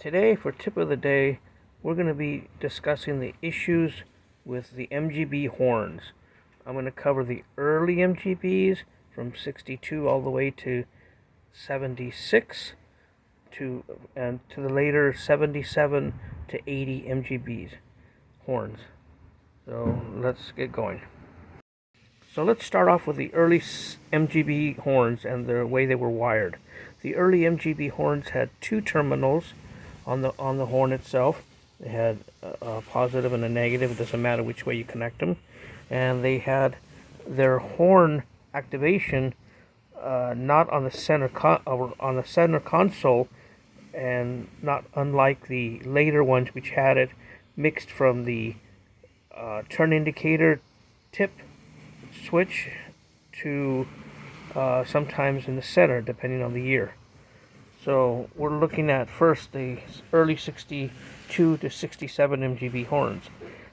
Today, for tip of the day, we're going to be discussing the issues with the MGB horns. I'm going to cover the early MGBs from 62 all the way to 76 and to the later 77 to 80 MGBs horns. So let's get going. So let's start off with the early MGB horns and the way they were wired. The early MGB horns had two terminals on the horn itself. They had a positive and a negative. It doesn't matter which way you connect them. And they had their horn activation not on the center console, and not unlike the later ones which had it mixed from the turn indicator tip switch to sometimes in the center, depending on the year. So we're looking at first the early 62 to 67 MGB horns.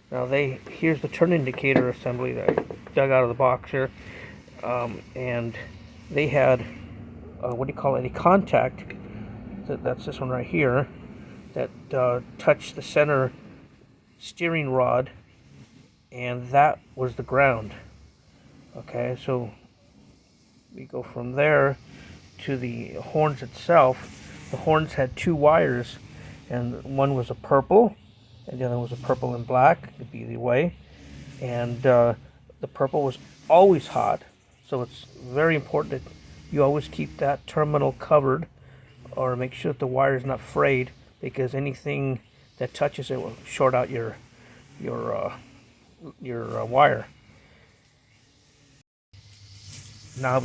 Now here's the turn indicator assembly that I dug out of the box here, and they had a contact. That's this one right here, that touched the center steering rod, and that was the ground. Okay, so we go from there to the horns itself. The horns had two wires, and one was a purple and the other was a purple and black. It could be either way. And the purple was always hot, so it's very important that you always keep that terminal covered, or make sure that the wire is not frayed, because anything that touches it will short out your wire. Now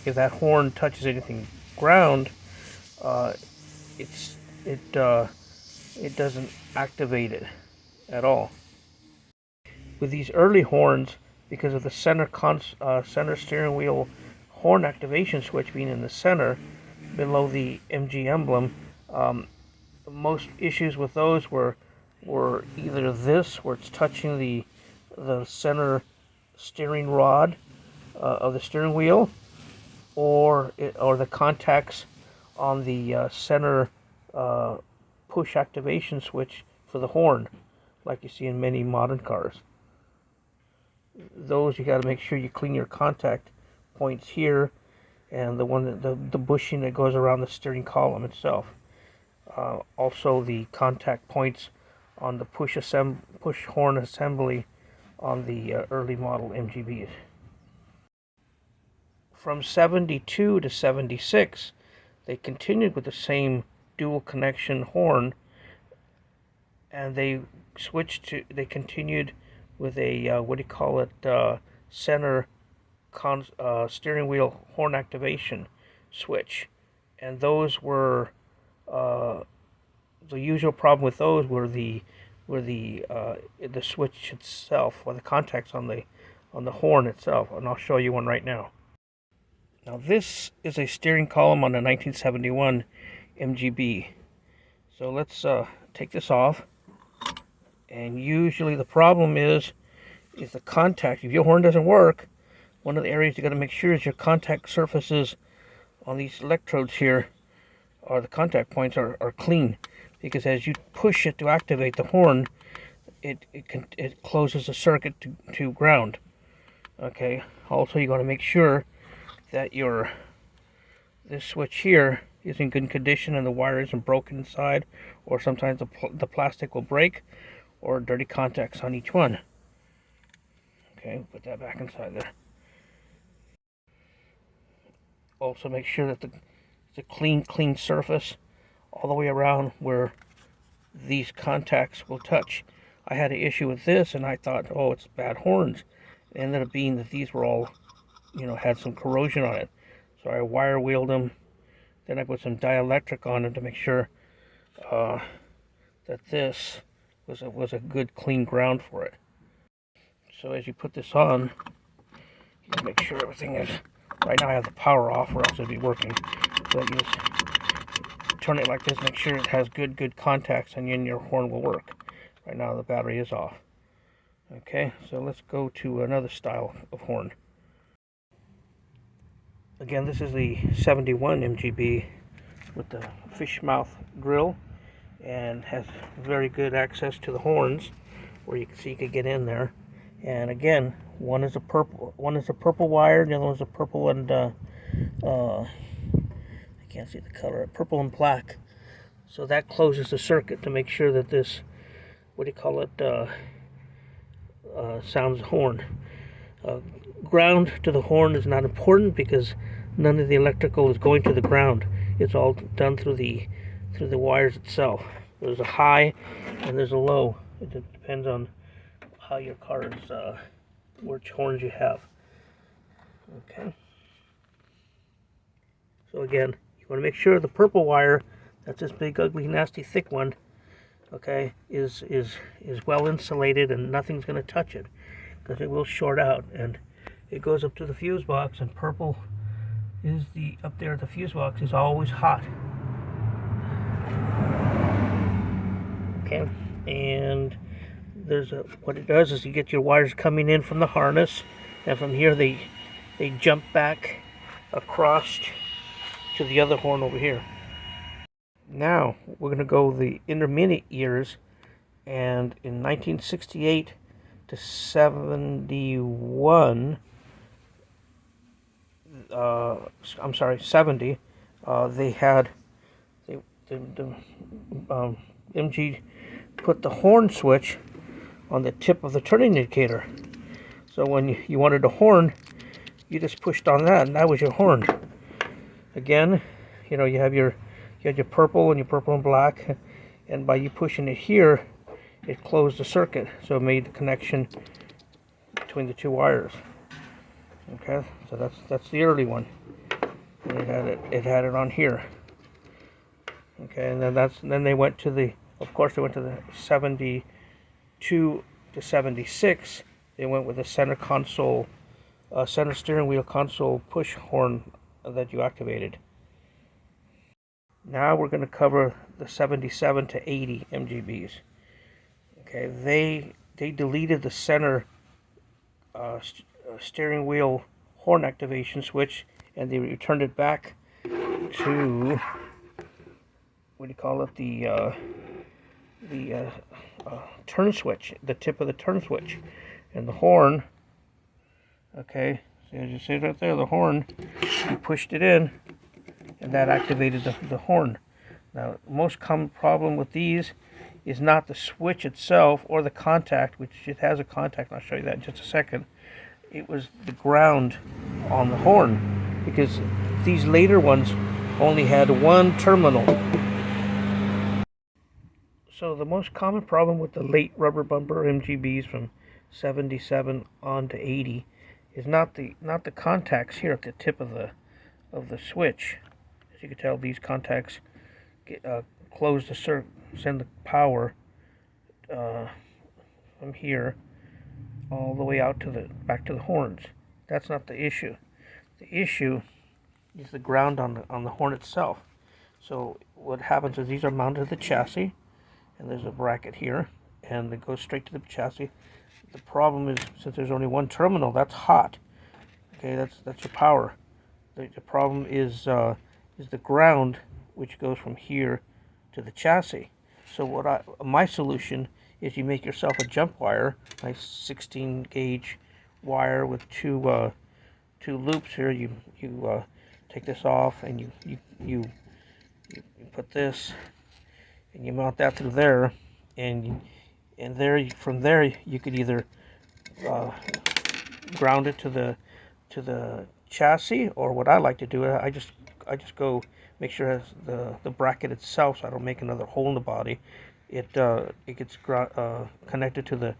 if that horn touches anything ground, it doesn't activate it at all. With these early horns, because of the center steering wheel horn activation switch being in the center below the MG emblem, most issues with those were either this, where it's touching the center steering rod of the steering wheel, or the contacts on the center push activation switch for the horn, like you see in many modern cars. Those you got to make sure you clean your contact points here, and the bushing that goes around the steering column itself. Also the contact points on the push horn assembly on the early model MGBs. From 72 to 76, they continued with the same dual connection horn, and they continued with a center steering wheel horn activation switch. And those were the usual problem with those were the switch itself, or the contacts on the horn itself, and I'll show you one right now. Now this is a steering column on a 1971 MGB. So let's take this off. And usually the problem is the contact. If your horn doesn't work, one of the areas you got to make sure is your contact surfaces on these electrodes here, or the contact points, are clean. Because as you push it to activate the horn, it closes the circuit to ground. Okay. Also, you got to make sure that this switch here is in good condition and the wire isn't broken inside, or sometimes the plastic will break, or dirty contacts on each one. Okay, put that back inside there. Also make sure that it's a clean surface all the way around where these contacts will touch. I had an issue with this, and I thought, oh, it's bad horns. It ended up being that these were all, had some corrosion on it. So I wire wheeled them. Then I put some dielectric on them to make sure that this was a good clean ground for it. So as you put this on, you make sure everything is. Right now I have the power off, or else it'd be working. So you just turn it like this, make sure it has good contacts, and then your horn will work. Right now the battery is off. Okay, so let's go to another style of horn. Again, this is the 71 MGB with the fish mouth grill, and has very good access to the horns, where you can see you could get in there. And again, one is a purple wire, and the other one's a purple and I can't see the color, purple and black. So that closes the circuit to make sure that this, what do you call it, sounds horn. Ground to the horn is not important because none of the electrical is going to the ground. It's all done through the wires itself. There's a high and there's a low. It depends on how your car is, which horns you have. Okay. So again, you want to make sure the purple wire, that's this big, ugly, nasty, thick one, okay, is well insulated and nothing's going to touch it, because it will short out. And it goes up to the fuse box, and purple is up there at the fuse box is always hot. Okay, and what it does is you get your wires coming in from the harness, and from here they jump back across to the other horn over here. Now we're going to go the intermediate years, and in 1968 to 71, 70, they had the MG put the horn switch on the tip of the turning indicator. So when you wanted a horn, you just pushed on that, and that was your horn. Again, you know, you had your purple and black, and by you pushing it here, it closed the circuit, so it made the connection between the two wires. Okay, so that's the early one. And it had it on here. Okay, and then they went to the 72 to 76. They went with the center steering wheel console push horn that you activated. Now we're going to cover the 77 to 80 MGBs. Okay, they deleted the center steering wheel horn activation switch, and they returned it back to, what do you call it, the turn switch, the tip of the turn switch. And the horn, okay, so as you see right there, the horn, you pushed it in, and that activated the horn. Now, the most common problem with these is not the switch itself or the contact, which it has a contact, and I'll show you that in just a second. It was the ground on the horn, because these later ones only had one terminal. So the most common problem with the late rubber bumper MGBs from 77 on to 80 is not the contacts here at the tip of the switch. As you can tell, these contacts close the send the power from here all the way out to back to the horns. That's not the issue. The issue is the ground on the horn itself. So what happens is these are mounted to the chassis, and there's a bracket here, and it goes straight to the chassis. The problem is, since there's only one terminal, that's hot. Okay, that's your power. The problem is the ground, which goes from here to the chassis. So my solution is you make yourself a jump wire, nice 16 gauge wire with two loops here. You take this off, and you put this, and you mount that through there, and from there you could either ground it to the chassis, or what I like to do, I just go make sure it has the bracket itself, so I don't make another hole in the body. It gets connected to the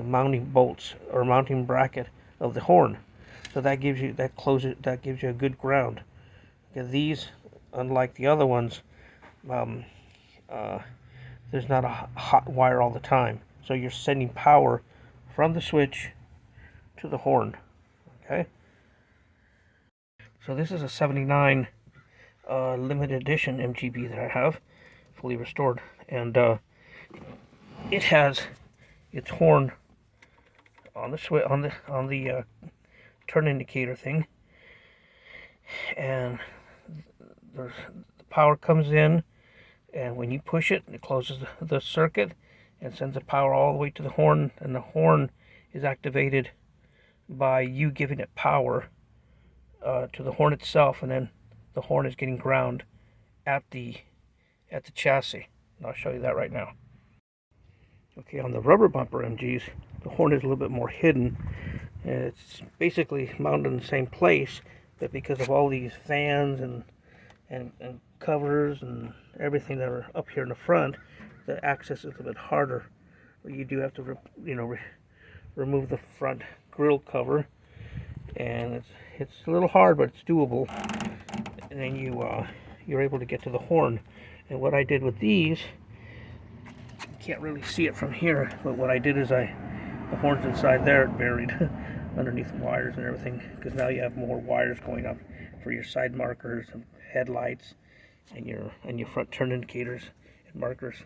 mounting bolts or mounting bracket of the horn, so that gives you a good ground. Okay, these, unlike the other ones, there's not a hot wire all the time, so you're sending power from the switch to the horn. Okay, so this is a 79 limited edition MGB that I have, fully restored, and it has its horn on the turn indicator thing, and the power comes in and when you push it, it closes the circuit and sends the power all the way to the horn, and the horn is activated by you giving it power to the horn itself, and then the horn is getting ground at the chassis. And I'll show you that right now. Okay, on the rubber bumper MGs, the horn is a little bit more hidden. It's basically mounted in the same place, but because of all these fans and covers and everything that are up here in the front, the access is a bit harder. You do have to, remove the front grill cover, and it's a little hard, but it's doable. And then you're able to get to the horn. And what I did with these, you can't really see it from here, but what I did is the horn's inside there, buried underneath the wires and everything, because now you have more wires going up for your side markers and headlights and your front turn indicators and markers.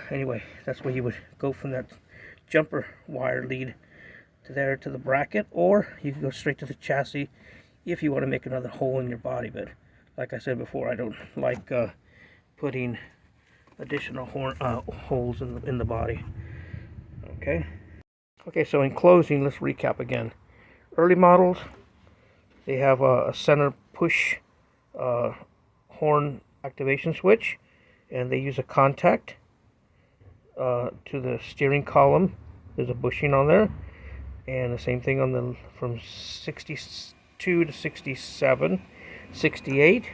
Anyway, that's where you would go from that jumper wire lead to there to the bracket, or you can go straight to the chassis if you want to make another hole in your body. But like I said before, I don't like putting additional holes in the body. Okay, so in closing, let's recap again. Early models, they have a center push horn activation switch, and they use a contact to the steering column. There's a bushing on there, and the same thing on from 62 to 67, 68.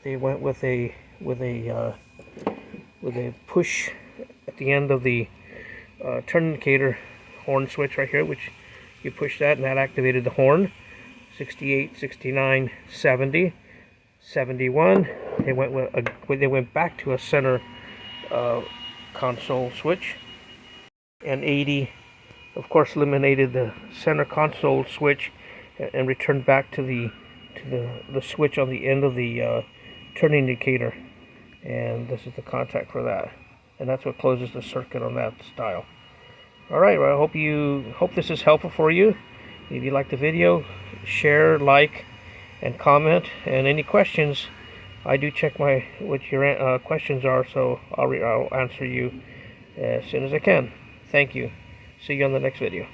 They went with a push at the end of the turn indicator horn switch right here, which you push that and that activated the horn. 68, 69, 70, 71. They went back to a center console switch, and 80, of course, eliminated the center console switch and returned back to the switch on the end of the turn indicator, and this is the contact for that, and that's what closes the circuit on that style. All right, well, I hope this is helpful for you. If you like the video, share, like, and comment. And any questions, I do check what your questions are, so I'll answer you as soon as I can. Thank you. See you on the next video.